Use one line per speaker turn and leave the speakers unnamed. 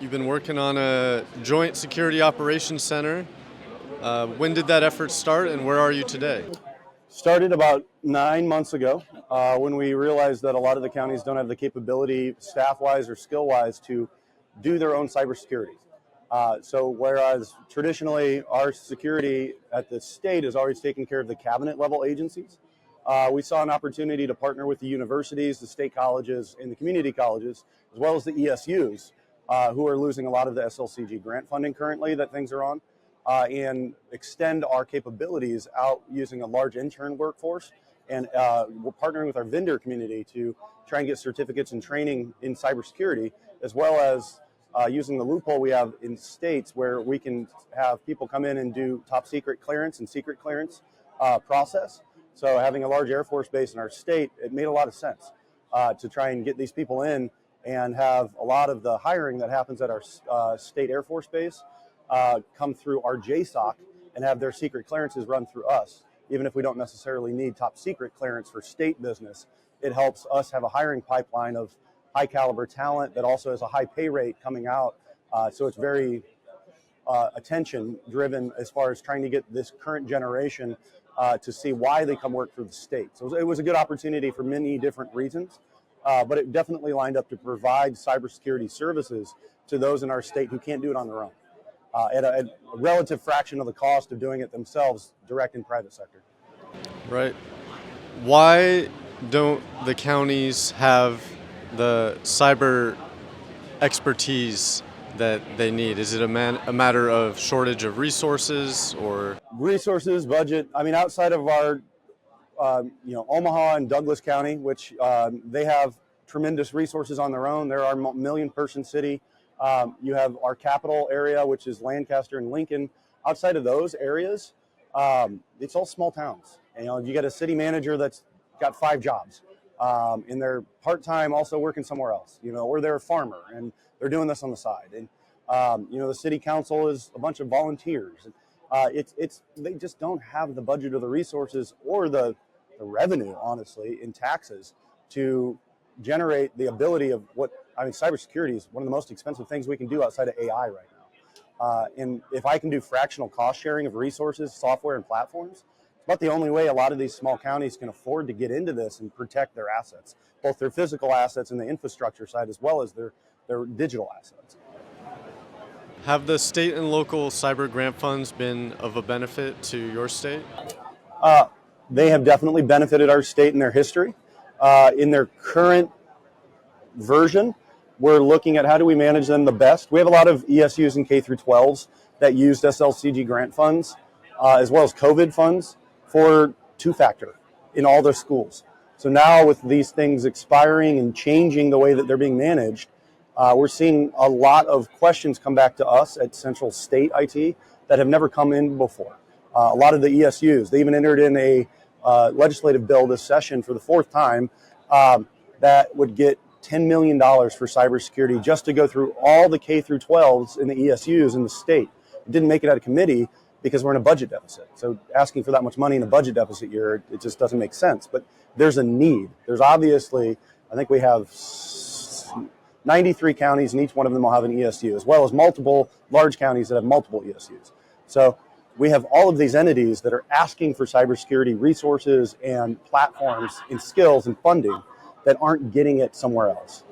You've been working on a joint security operations center. When did that effort start and where are you today?
Started about 9 months ago when we realized that a lot of the counties don't have the capability, staff-wise or skill-wise, to do their own cybersecurity. So whereas traditionally our security at the state is always taking care of the cabinet level agencies, we saw an opportunity to partner with the universities, the state colleges, and the community colleges, as well as the ESUs, who are losing a lot of the SLCG grant funding currently that things are on, and extend our capabilities out using a large intern workforce. And we're partnering with our vendor community to try and get certificates and training in cybersecurity, as well as using the loophole we have in states where we can have people come in and do top secret clearance and secret clearance process. So having a large Air Force base in our state, it made a lot of sense to try and get these people in and have a lot of the hiring that happens at our state Air Force base come through our JSOC and have their secret clearances run through us. Even if we don't necessarily need top secret clearance for state business, it helps us have a hiring pipeline of high caliber talent that also has a high pay rate coming out. So it's very attention driven as far as trying to get this current generation to see why they come work for the state. So it was a good opportunity for many different reasons, but it definitely lined up to provide cybersecurity services to those in our state who can't do it on their own. At a relative fraction of the cost of doing it themselves, direct and private sector.
Right. Why don't the counties have the cyber expertise that they need? Is it a matter of shortage of resources or?
Resources, budget. I mean, outside of our, Omaha and Douglas County, which they have tremendous resources on their own. They're our million-person city. You have our capital area, which is Lancaster and Lincoln. Outside of those areas, it's all small towns. And, you got a city manager that's got 5 jobs, and they're part-time also working somewhere else, or they're a farmer and they're doing this on the side. And, the city council is a bunch of volunteers. They just don't have the budget or the resources or the revenue, honestly, in taxes to generate the ability of cybersecurity is one of the most expensive things we can do outside of AI right now. And if I can do fractional cost sharing of resources, software, and platforms, it's about the only way a lot of these small counties can afford to get into this and protect their assets, both their physical assets and the infrastructure side, as well as their digital assets.
Have the state and local cyber grant funds been of a benefit to your state?
They have definitely benefited our state in their history. In their current version, we're looking at how do we manage them the best. We have a lot of ESUs and K through 12s that used SLCG grant funds, as well as COVID funds for two-factor in all their schools. So now with these things expiring and changing the way that they're being managed, we're seeing a lot of questions come back to us at Central State IT that have never come in before. A lot of the ESUs, they even entered in a legislative bill this session for the 4th time that would get $10 million for cybersecurity just to go through all the K through 12s in the ESUs in the state. It didn't make it out of committee because we're in a budget deficit. So asking for that much money in a budget deficit year, it just doesn't make sense. But there's a need. There's obviously, I think we have 93 counties, and each one of them will have an ESU, as well as multiple large counties that have multiple ESUs. So we have all of these entities that are asking for cybersecurity resources and platforms and skills and funding that aren't getting it somewhere else.